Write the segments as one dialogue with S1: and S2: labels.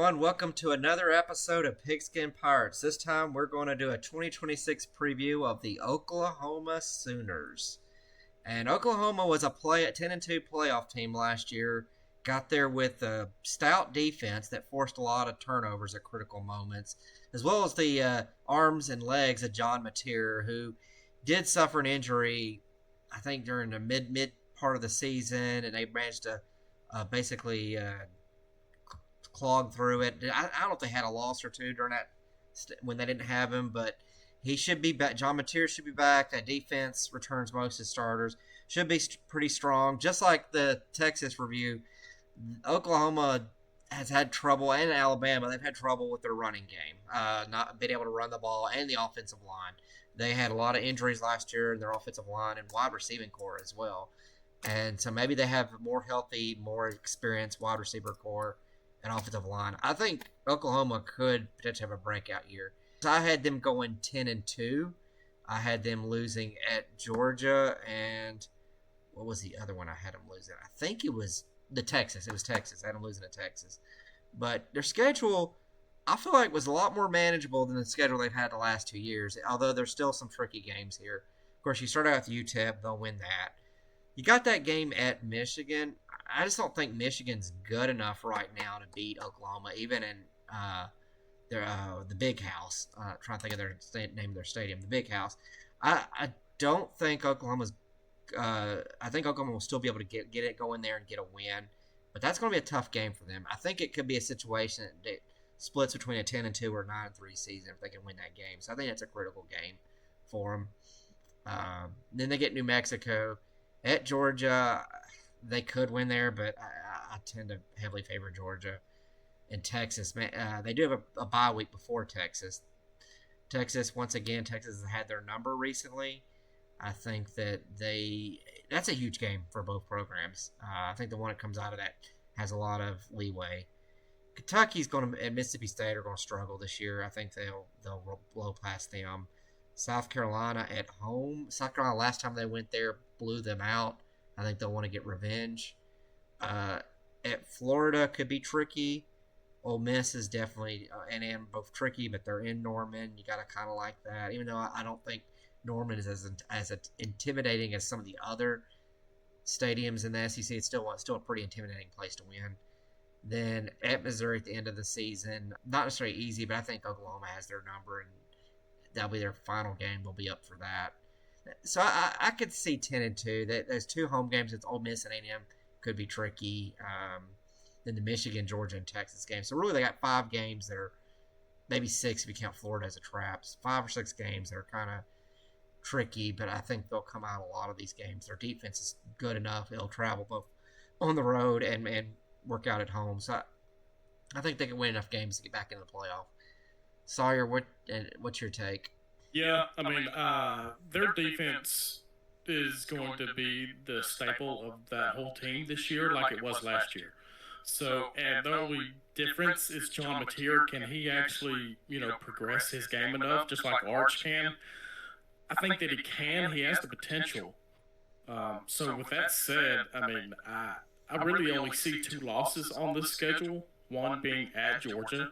S1: everyone. Welcome to another episode of Pigskin Pirates. This time we're going to do a 2026 preview of the Oklahoma Sooners. And Oklahoma was a 10-2 playoff team last year. Got there with a stout defense that forced a lot of turnovers at critical moments, as well as the arms and legs of John Mateer, who did suffer an injury, I think, during the mid part of the season, and they managed to basically clawed through it. I don't know if they had a loss or two during that when they didn't have him, but he should be back. John Mateer should be back. That defense returns most of his starters. Should be pretty strong. Just like the Texas review, Oklahoma has had trouble, and Alabama, they've had trouble with their running game, not being able to run the ball and the offensive line. They had a lot of injuries last year in their offensive line and wide receiving core as well. And so maybe they have a more healthy, more experienced wide receiver core and offensive line. I think Oklahoma could potentially have a breakout year. So I had them going 10-2. I had them losing at Georgia, and what was the other one I had them losing? I think it was Texas. It was Texas. I had them losing to Texas. But their schedule, I feel like, was a lot more manageable than the schedule they've had the last 2 years, although there's still some tricky games here. Of course, you start out with UTEP. They'll win that. You got that game at Michigan. I just don't think Michigan's good enough right now to beat Oklahoma, even in the Big House. Trying to think of their name of their stadium, the Big House. I don't think Oklahoma's. I think Oklahoma will still be able to get it, go in there and get a win, but that's going to be a tough game for them. I think it could be a situation that splits between a 10-2 or 9-3 season if they can win that game. So I think that's a critical game for them. Then they get New Mexico at Georgia. They could win there, but I tend to heavily favor Georgia. And Texas, they do have a bye week before Texas. Once again, Texas has had their number recently. I think that's a huge game for both programs. I think the one that comes out of that has a lot of leeway. Kentucky's going to, and Mississippi State are going to struggle this year. I think they'll blow past them. South Carolina at home. South Carolina, last time they went there, blew them out. I think they'll want to get revenge. At Florida could be tricky. Ole Miss is definitely and both tricky, but they're in Norman. You got to kind of like that, even though I don't think Norman is as intimidating as some of the other stadiums in the SEC. It's still a pretty intimidating place to win. Then at Missouri at the end of the season, not necessarily easy, but I think Oklahoma has their number, and that'll be their final game. They'll be up for that. So I could see 10-2. Those two home games, it's Ole Miss and A&M, could be tricky. Then the Michigan, Georgia, and Texas game. So really, they got 5 games that are maybe 6 if you count Florida as a traps. 5 or 6 games that are kind of tricky, but I think they'll come out a lot of these games. Their defense is good enough; they'll travel both on the road and work out at home. So I think they can win enough games to get back into the playoff. Sawyer, what's your take?
S2: Yeah, I mean, their defense is going to be the staple of that whole team this year, like it was last year. So, and the only difference is John Mateer. Can he actually, progress his game enough, just like Arch can? I think that he can. He has the potential. So, with that said, I mean, I really only see 2 losses on this schedule. One being at Georgia.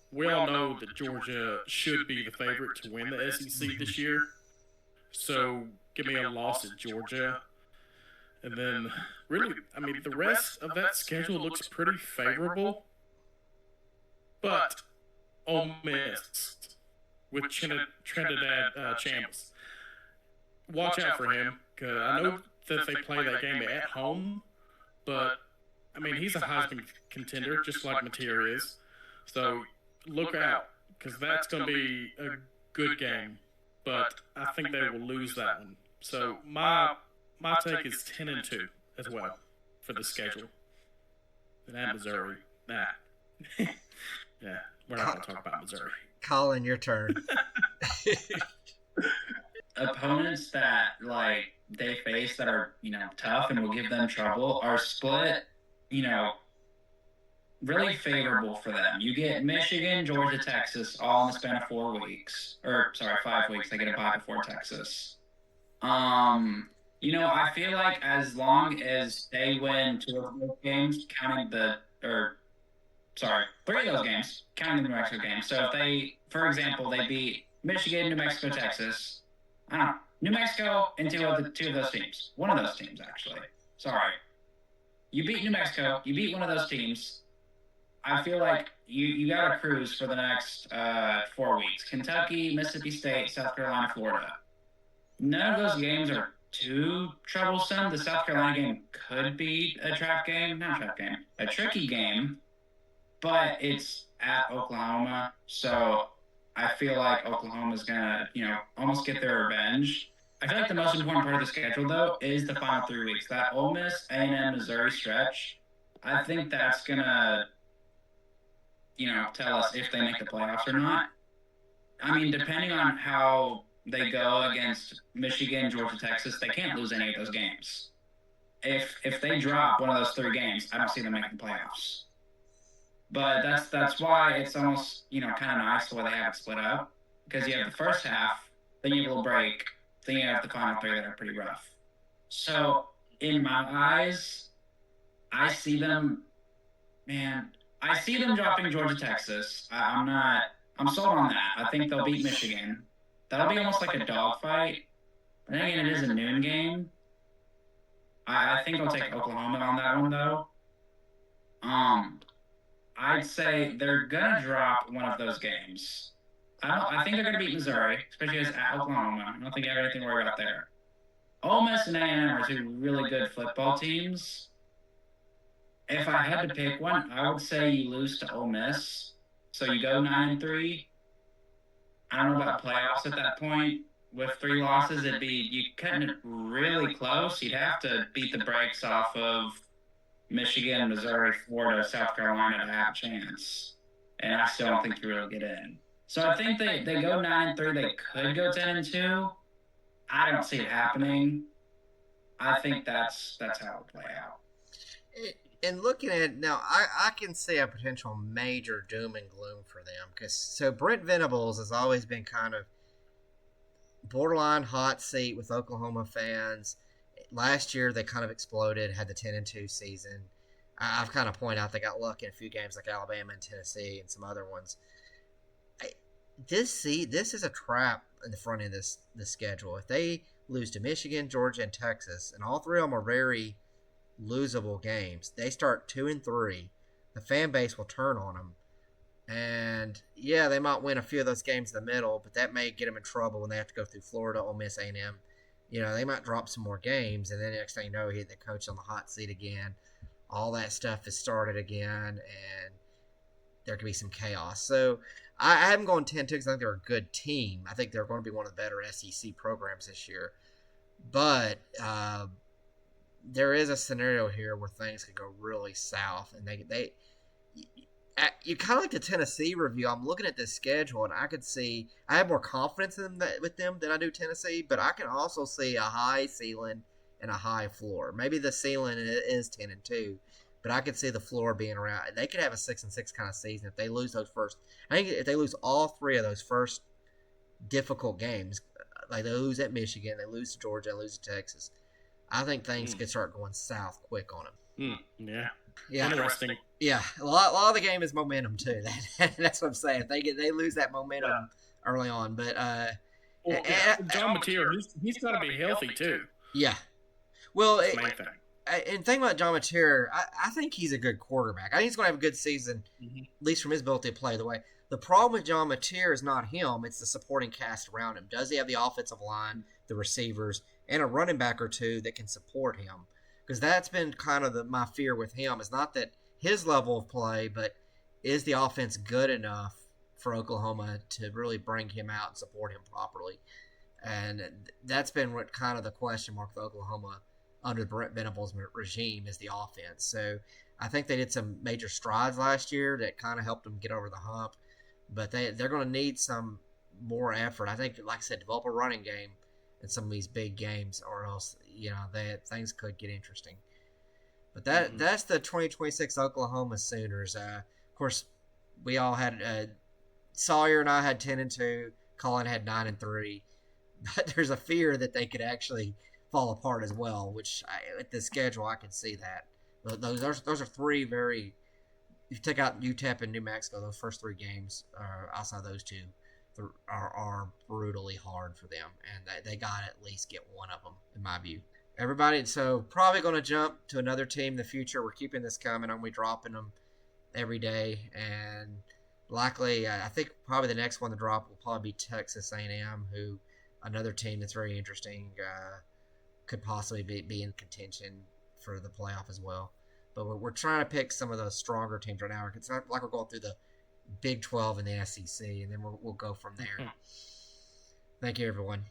S2: We all know that Georgia should be the favorite to win the SEC this year. So give me a loss at Georgia. And then, really, I mean, the rest of that schedule looks pretty favorable. But Ole Miss with Trinidad Champs. Watch out for him, because I know that they play that game at home. But, I mean, he's a Heisman contender, just like Mateer is. So look out, because that's going to be a good game, but I think they will lose that one. So my take is 10-2 as well for the schedule. And at Missouri, yeah, we're not going to talk about Missouri.
S1: Collin, your turn.
S3: Opponents that they face that are tough and will give them trouble are split really favorable for them. You get Michigan, Georgia, Texas, all in the span of 4 weeks. 5 weeks. They get a bye before Texas. I feel like as long as they win 2 of those games, sorry, 3 of those games, counting the New Mexico game. So if they, for example, they beat Michigan, New Mexico, Texas, I don't know, New Mexico and two of those teams. One of those teams, actually. Sorry. You beat New Mexico, you beat one of those teams. I feel like you got to cruise for the next 4 weeks. Kentucky, Mississippi State, South Carolina, Florida. None of those games are too troublesome. The South Carolina game could be a tricky game, but it's at Oklahoma, so I feel like Oklahoma's gonna, almost get their revenge. I feel like the most important part of the schedule, though, is the final 3 weeks. That Ole Miss, A&M, Missouri stretch. I think that's gonna, tell us if they make the playoffs or not. I mean, depending on how they go against Michigan, Georgia, Texas, they can't lose any of those games. If they drop one of those 3 games, I don't see them making the playoffs. But that's why it's almost, kind of nice the way they have it split up. Because you have the first half, then you have a little break, then you have the final 3 that are pretty rough. So, in my eyes, I see them dropping Georgia, Texas. I'm sold on that. I think they'll beat Michigan. That'll be almost like a dogfight. But then again, it is a noon game. I think I'll take Oklahoma on that one, though. I'd say they're gonna drop one of those games. I think they're gonna beat Missouri, especially as at Oklahoma. I don't think I have anything to worry about there. Ole Miss and A&M are 2 really good football teams. If I had to pick one, I would say you lose to Ole Miss, so you go 9-3. I don't know about playoffs at that point. With 3 losses, you cutting it really close. You'd have to beat the brakes off of Michigan, Missouri, Florida, South Carolina to have a chance. And I still don't think you really get in. So I think they go 9-3. They could go 10-2. I don't see it happening. I think that's how it'll play out.
S1: And looking at it now, I can see a potential major doom and gloom for them. So Brent Venables has always been kind of borderline hot seat with Oklahoma fans. Last year, they kind of exploded, had the 10-2 season. I've kind of pointed out they got lucky in a few games like Alabama and Tennessee and some other ones. This is a trap in the front end of this schedule. If they lose to Michigan, Georgia, and Texas, and all 3 of them are very losable games, they start 2-3. The fan base will turn on them. And, yeah, they might win a few of those games in the middle, but that may get them in trouble when they have to go through Florida, Ole Miss, A&M. They might drop some more games, and then the next thing you know, he hit the coach on the hot seat again. All that stuff is started again, and there could be some chaos. So I haven't gone 10-2 because I think they're a good team. I think they're going to be one of the better SEC programs this year. But there is a scenario here where things could go really south, and you kind of like the Tennessee review. I'm looking at this schedule, and I have more confidence with them than I do Tennessee, but I can also see a high ceiling and a high floor. Maybe the ceiling is 10-2, but I could see the floor being around. They could have a 6-6 kind of season if they lose those first. I think if they lose all 3 of those first difficult games, like they lose at Michigan, they lose to Georgia, they lose to Texas, I think things could start going south quick on them.
S2: Yeah. Interesting.
S1: Yeah, a lot of the game is momentum too. That's what I'm saying. They lose that momentum early on, but
S2: John Mateer, he's got to be healthy too.
S1: Yeah. Well,
S2: That's the main thing.
S1: And thinking about John Mateer, I think he's a good quarterback. I think he's going to have a good season, at least from his ability to play the way. The problem with John Mateer is not him; it's the supporting cast around him. Does he have the offensive line, the receivers, and a running back or 2 that can support him? Because that's been kind of my fear with him. Is not that his level of play, but is the offense good enough for Oklahoma to really bring him out and support him properly? And that's been what kind of the question mark with Oklahoma under Brent Venables' regime is the offense. So I think they did some major strides last year that kind of helped them get over the hump. But they're going to need some more effort. I think, like I said, develop a running game in some of these big games, or else things could get interesting. But that's the 2026 Oklahoma Sooners. Of course, we all had Sawyer and I had 10-2. Collin had 9-3. But there's a fear that they could actually fall apart as well. Which with the schedule, I can see that. Those are 3 very you take out UTEP and New Mexico, those first 3 games, outside those 2, are brutally hard for them, and they got to at least get one of them, in my view. Everybody, so probably going to jump to another team in the future. We're keeping this coming. I'm dropping them every day, and likely, I think probably the next one to drop will probably be Texas A&M, who another team that's very interesting, could possibly be in contention for the playoff as well. But we're trying to pick some of the stronger teams right now. It's not like we're going through the Big 12 and the SEC, and then we'll go from there. Thank you, everyone.